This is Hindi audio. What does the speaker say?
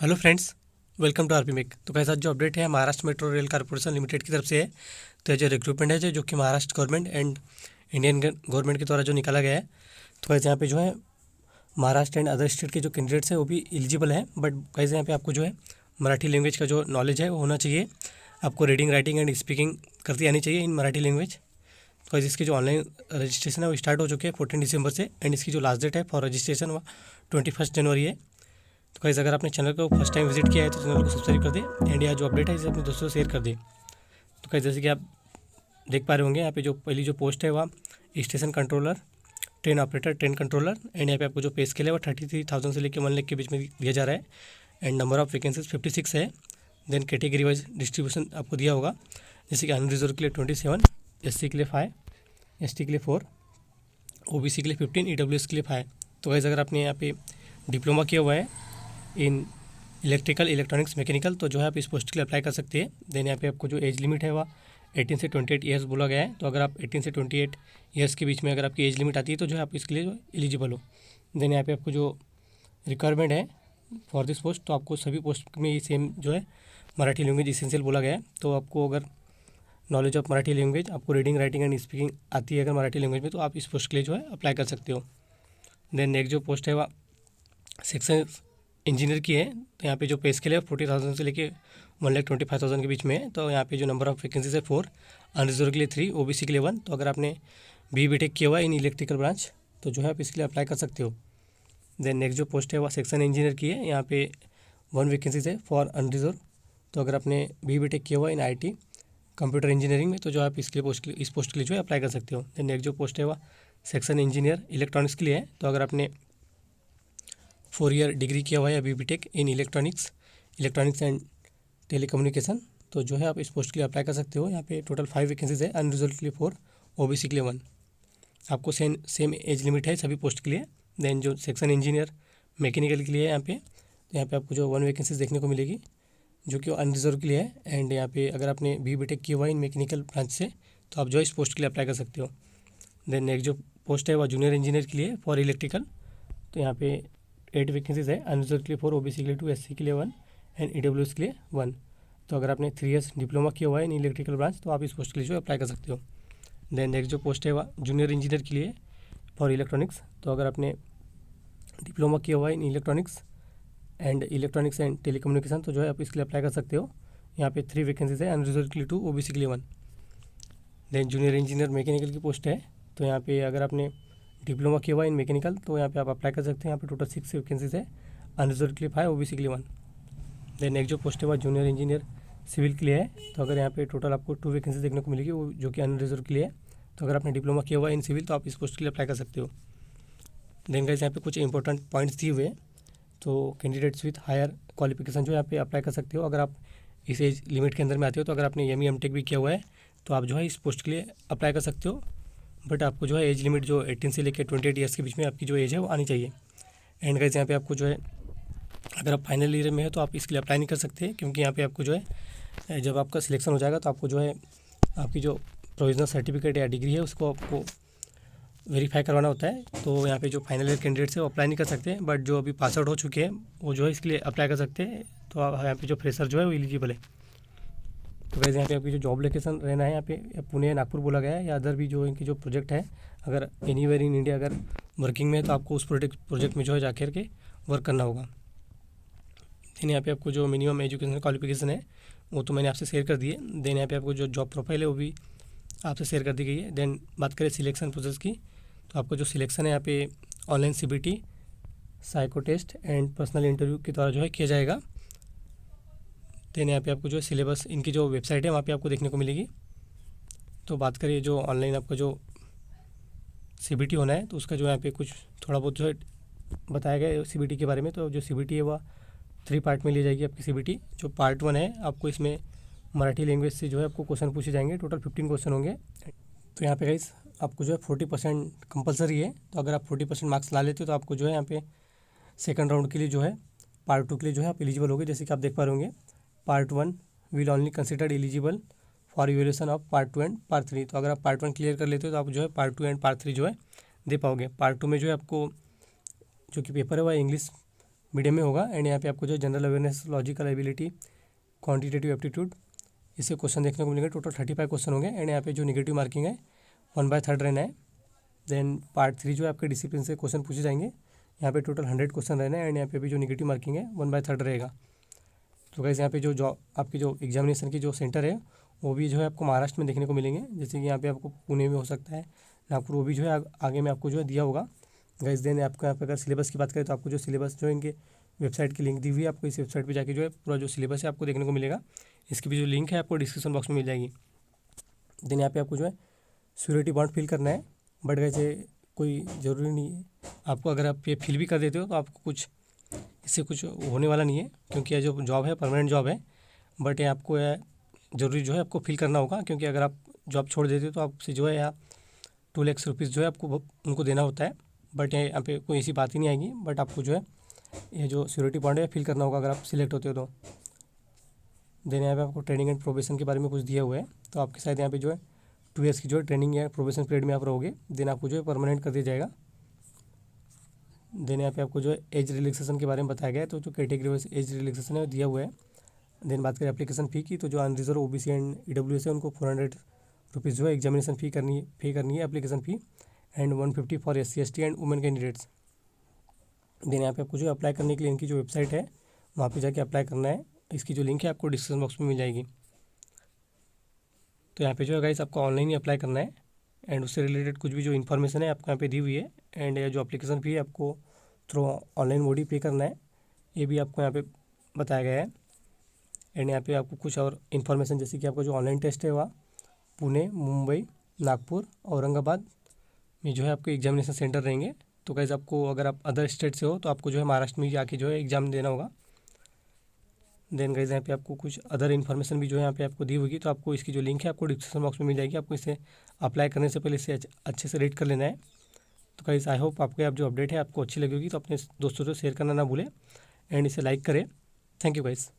Hello friends, welcome to RP make. तो कैसा जो अपडेट है Maharashtra metro rail corporation limited की तरफ से है। तो ये जो रिक्रूटमेंट है जो कि Maharashtra government and Indian government के द्वारा जो निकाला गया है। तो कैसे यहाँ पे जो है महाराष्ट्र एंड अदर स्टेट के जो कैंडिडेट्स हैं वो भी एलिजिबल हैं, बट कैसे यहाँ पे आपको जो है मराठी लैंग्वेज का जो नॉलेज है वो होना चाहिए। आपको रीडिंग, राइटिंग एंड स्पीकिंग करती आनी चाहिए इन मराठी लैंग्वेज। तो इसकी जो ऑनलाइन रजिस्ट्रेशन है वो स्टार्ट हो चुके हैं 14 दिसंबर से, एंड इसकी जो लास्ट डेट है फॉर रजिस्ट्रेशन वो 21 जनवरी है। तो गाइस, अगर आपने चैनल को फर्स्ट टाइम विजिट किया है तो चैनल को सब्सक्राइब कर दें एंड यह जो अपडेट है इसे अपने दोस्तों से शेयर कर दें। तो गाइस, जैसे कि आप देख पा रहे होंगे यहाँ पे जो पहली जो पोस्ट है वह station controller, train operator, train controller, and यहाँ पे आपको जो पे स्केल है वो 33,000 से लेकर 1 लाख के बीच में दिया जा रहा है। एंड नंबर ऑफ वैकेंसीज 56 है। देन कैटेगरी वाइज डिस्ट्रीब्यूशन आपको दिया होगा, जैसे कि अनरिजर्व के लिए 27, SC के लिए 5, ST के लिए 4, OBC के लिए 15, EWS के लिए 5। तो गाइस, अगर आपने यहाँ पे डिप्लोमा किया हुआ है इन इलेक्ट्रिकल, इलेक्ट्रॉनिक्स, मैकेनिकल, तो जो है आप इस पोस्ट के लिए अप्लाई कर सकते हैं। देन यहाँ पे आपको जो एज लिमिट है वह 18 से 28 ईयर्स बोला गया है। तो अगर आप 18 से 28 ईयर्स के बीच में अगर आपकी एज लिमिट आती है तो जो है आप इसके लिए जो एलिजिबल हो। देन यहाँ पे आपको जो रिक्वायरमेंट है फॉर दिस पोस्ट, तो आपको सभी पोस्ट में ये सेम जो है मराठी लैंग्वेज इसेंशियल बोला गया है। तो आपको अगर नॉलेज ऑफ मराठी लैंग्वेज, आपको रीडिंग, राइटिंग एंड स्पीकिंग आती है अगर मराठी लैंग्वेज में, तो आप इस पोस्ट के लिए जो है अप्लाई कर सकते हो। देन नेक्स्ट जो पोस्ट है वह सेक्शन इंजीनियर की है। तो यहाँ पे जो पे स्केल है 40,000 से लेके 1,25,000 के बीच में है। तो यहाँ पे जो नंबर ऑफ वैकेंसीज है 4, अनरिजर्व के लिए 3, OBC के लिए 1। तो अगर आपने BTech किया हुआ है इन इलेक्ट्रिकल ब्रांच तो जो है आप इसके लिए अप्लाई कर सकते हो। देन नेक्स्ट जो पोस्ट है वह सेक्शन इंजीनियर की है। यहाँ पे 1 वैकेंसीज है फॉर अनरिजर्व। तो अगर आपने BTech किया हुआ इन IT कंप्यूटर इंजीनियरिंग में तो जो आप इसके लिए इस पोस्ट के लिए जो है अप्लाई कर सकते हो। देन नेक्स्ट जो पोस्ट है वह सेक्शन इंजीनियर इलेक्ट्रॉनिक्स के लिए है। तो अगर आपने 4 ईयर डिग्री किया हुआ है अभी BTech in electronics and telecommunication, तो जो है आप इस पोस्ट के लिए अप्लाई कर सकते हो। यहाँ पे टोटल 5 वैकेंसीज है, अनरिजर्व के लिए 4, OBC के लिए 1। आपको सेम एज लिमिट है सभी पोस्ट के लिए। देन जो सेक्शन इंजीनियर मैकेनिकल के लिए है यहाँ पे आपको जो 1 वैकेंसीज देखने को मिलेगी जो कि अनरिजर्व के लिए है। एंड यहाँ पे अगर आपने BTech किया हुआ है इन मैकेनिकल ब्रांच से तो आप जो इस पोस्ट के लिए अप्लाई कर सकते हो। देन नेक्स्ट जो पोस्ट है वह जूनियर इंजीनियर के लिए फॉर इलेक्ट्रिकल। तो यहाँ पे 8 वैकेंसीज है, अनरिजर्व के लिए 4, OBC के लिए 2, SC के लिए 1 एंड EWS के लिए 1। तो अगर आपने 3 ईयर्स डिप्लोमा किया हुआ है इन इलेक्ट्रिकल ब्रांच तो आप इस पोस्ट के लिए जो अप्लाई कर सकते हो। देन नेक्स्ट जो पोस्ट है वह जूनियर इंजीनियर के लिए फॉर इलेक्ट्रॉनिक्स। तो अगर आपने डिप्लोमा किया हुआ है इन इलेक्ट्रॉनिक्स एंड टेलीकम्युनिकेशन तो जो है आप इसके लिए अप्लाई कर सकते हो। यहाँ पे 3 वैकेंसीज है, अनरिजर्व के लिए 2, OBC के लिए 1। देन जूनियर इंजीनियर मैकेनिकल की पोस्ट है। तो यहाँ पे अगर आपने डिप्लोमा किया हुआ इन मैकेनिकल तो यहाँ पे आप अप्लाई कर सकते हैं। यहाँ पे टोटल 6 वैकेंसीज है, अनरिजर्व के लिए 5, OBC के लिए 1। देन नेक्स्ट जो पोस्ट है वह जूनियर इंजीनियर सिविल के लिए है। तो अगर यहाँ पे टोटल आपको 2 वैकेंसी देखने को मिलेगी वो जो कि अनरिजर्व के लिए है। तो अगर आपने डिप्लोमा किया हुआ है इन सिविल तो आप इस पोस्ट के लिए अप्लाई कर सकते हो। देन गाइस, यहाँ पे कुछ इंपॉर्टेंट पॉइंट्स दिए हुए हैं। तो कैंडिडेट्स विथ हायर क्वालिफिकेशन जो यहाँ पे अप्लाई कर सकते हो। अगर आप इस एज लिमिट के अंदर में आते हो तो अगर आपने ME MTech भी किया हुआ है तो आप जो है इस पोस्ट के लिए अप्लाई कर सकते हो। बट आपको जो है एज लिमिट जो 18 से लेकर 28 ईयर्स के बीच में आपकी जो एज है वो आनी चाहिए। एंड गाइस, यहाँ पे आपको जो है अगर आप फाइनल ईयर में है तो आप इसके लिए अप्लाई नहीं कर सकते, क्योंकि यहाँ पे आपको जो है जब आपका सिलेक्शन हो जाएगा तो आपको जो है आपकी जो प्रोविजनल सर्टिफिकेट या डिग्री है उसको आपको वेरीफाई करवाना होता है। तो यहाँ पे जो फाइनल ईयर कैंडिडेट्स है वो अप्लाई नहीं कर सकते, बट जो अभी पास आउट हो चुके हैं वो जो है इसके लिए अप्लाई कर सकते हैं। तो यहाँ पे जो फ्रेशर जो है वो एलिजिबल है। तो वैसे यहाँ पे आपकी जो जॉब लोकेशन रहना है यहाँ पे पुणे या नागपुर बोला गया है, या अदर भी जो इनकी जो प्रोजेक्ट है अगर एनीवेयर इन इंडिया अगर वर्किंग में है तो आपको उस प्रोजेक्ट में जो है जाकर के वर्क करना होगा। देन यहाँ पे आपको जो मिनिमम एजुकेशनल क्वालिफिकेशन है वो तो मैंने आपसे शेयर कर दी है। देन यहाँ पे आपको जो जॉब प्रोफाइल है वो भी आपसे शेयर कर दी गई है। देन बात करें सिलेक्शन प्रोसेस की, तो आपको जो सिलेक्शन है यहाँ पे online CBT, psycho test and personal interview के द्वारा जो है किया जाएगा। देन यहाँ पे आपको जो सिलेबस इनकी जो वेबसाइट है वहाँ पे आपको देखने को मिलेगी। तो बात करिए जो ऑनलाइन आपका जो CBT होना है तो उसका जो यहाँ पे कुछ थोड़ा बहुत जो है बताया गया है CBT के बारे में। तो जो CBT है वह 3 पार्ट में ली जाएगी आपकी CBT। जो पार्ट 1 है आपको इसमें मराठी लैंग्वेज से जो है आपको क्वेश्चन पूछे जाएंगे, टोटल 15 क्वेश्चन होंगे। तो यहाँ पे गाइस आपको जो है 40% कंपलसरी है। तो अगर आप 40% मार्क्स ला लेते हो तो आपको जो है यहाँ पे सेकंड राउंड के लिए जो है पार्ट 2 के लिए जो है आप एलिजिबल होंगे। जैसे कि आप देख पा रहे होंगे, part 1 will only considered eligible for evaluation of part 2 and part 3। तो अगर आप पार्ट 1 क्लियर कर लेते हो तो आप जो है पार्ट 2 एंड पार्ट 3 जो है दे पाओगे। पार्ट 2 में जो है आपको जो कि पेपर है वह इंग्लिश मीडियम में होगा। एंड यहाँ पे आपको जो है general awareness, logical ability, quantitative aptitude, इससे क्वेश्चन देखने को मिलेंगे। टोटल 35 क्वेश्चन होंगे। एंड यहाँ पे जो नेगेटिव मार्किंग है 1/3 रहना है। देन पार्ट 3 जो है आपके डिसिप्लिन से क्वेश्चन पूछे जाएंगे। यहाँ पे टोटल 100 क्वेश्चन रहना है। एंड यहाँ पे भी जो नेगेटिव मार्किंग है 1/3 रहेगा। तो गाइस यहाँ पे जो जॉब आपकी जो एग्जामिनेशन की जो सेंटर है वो भी जो है आपको महाराष्ट्र में देखने को मिलेंगे। जैसे कि यहाँ पे आपको पुणे में हो सकता है, नागपुर, वो भी जो है आगे में आपको जो है दिया होगा। गाइस देन आपको यहाँ पे अगर सिलेबस की बात करें तो आपको जो सिलेबस जो है इनके वेबसाइट की लिंक दी हुई है, आपको इस वेबसाइट पे जाके जो है पूरा जो सिलेबस है आपको देखने को मिलेगा। इसकी भी जो लिंक है आपको डिस्क्रिप्शन बॉक्स में मिल जाएगी। देन यहाँ पे आपको जो है श्योरिटी बॉन्ड फिल करना है। बट वैसे कोई ज़रूरी नहीं है आपको, अगर आप ये फिल भी कर देते हो तो आपको कुछ इससे कुछ होने वाला नहीं है, क्योंकि ये जो जॉब है परमानेंट जॉब है। बट ये आपको ज़रूरी जो है आपको फिल करना होगा, क्योंकि अगर आप जॉब छोड़ देते हो तो आपसे जो है 2 लाख रुपीज़ जो है आपको उनको देना होता है। बट यहाँ पे कोई ऐसी बात ही नहीं आएगी। बट आपको जो है ये जो सिक्योरिटी बॉन्ड है फिल करना होगा अगर आप सिलेक्ट होते हो तो। देन यहाँ पे आपको ट्रेनिंग एंड प्रोबेशन के बारे में कुछ दिया हुआ है। तो आपके साथ यहाँ पे जो है 2 ईयर्स की जो है ट्रेनिंग या प्रोबेशन पीरियड में आप रहोगे। देन आपको जो है परमानेंट कर दिया जाएगा। देन यहाँ पे आपको जो है एज रिलैक्सेशन के बारे में बताया गया है। तो जो कैटेगरी वाइज एज रिलैक्सेशन है वो दिया हुआ है। देन बात करें एप्लीकेशन फ़ी की, तो जो अनरिजर्व OBC एंड EWS है उनको 400 रुपीज़ जो है एग्जामिनेशन फ़ी करनी है application fee. And 150 for SC ST and women candidates. Then यहाँ पे आपको जो अप्लाई करने के लिए इनकी जो वेबसाइट है वहाँ पे जाके अप्लाई करना है। इसकी जो लिंक है आपको डिस्क्रिप्शन बॉक्स में मिल जाएगी। तो यहाँ पे जो है गाइस आपको ऑनलाइन ही अप्लाई करना है। एंड उससे रिलेटेड कुछ भी जो इन्फॉर्मेशन है आपको यहाँ पे दी हुई है। एंड जो एप्लीकेशन फ़ी है आपको थ्रू ऑनलाइन मोड ही पे करना है, ये भी आपको यहाँ पे बताया गया है। एंड यहाँ पे आपको कुछ और इन्फॉर्मेशन, जैसे कि आपका जो ऑनलाइन टेस्ट है वह पुणे, मुंबई, नागपुर, औरंगाबाद में जो है आपके एग्जामिनेशन सेंटर रहेंगे। तो गाइस आपको अगर आप अदर स्टेट से हो तो आपको जो है महाराष्ट्र में जाके जो है एग्ज़ाम देना होगा। देन गाइस यहाँ पे आपको कुछ अदर इन्फॉर्मेशन भी जो है यहाँ पे आपको दी होगी। तो आपको इसकी जो लिंक है आपको डिस्क्रिप्शन बॉक्स में मिल जाएगी। आपको इसे अप्लाई करने से पहले इसे अच्छे से रीड कर लेना है। तो गाइस आई होप आपको जो अपडेट है आपको अच्छी लगी होगी। तो अपने दोस्तों से शेयर करना ना भूलें एंड इसे लाइक करें। Thank you guys.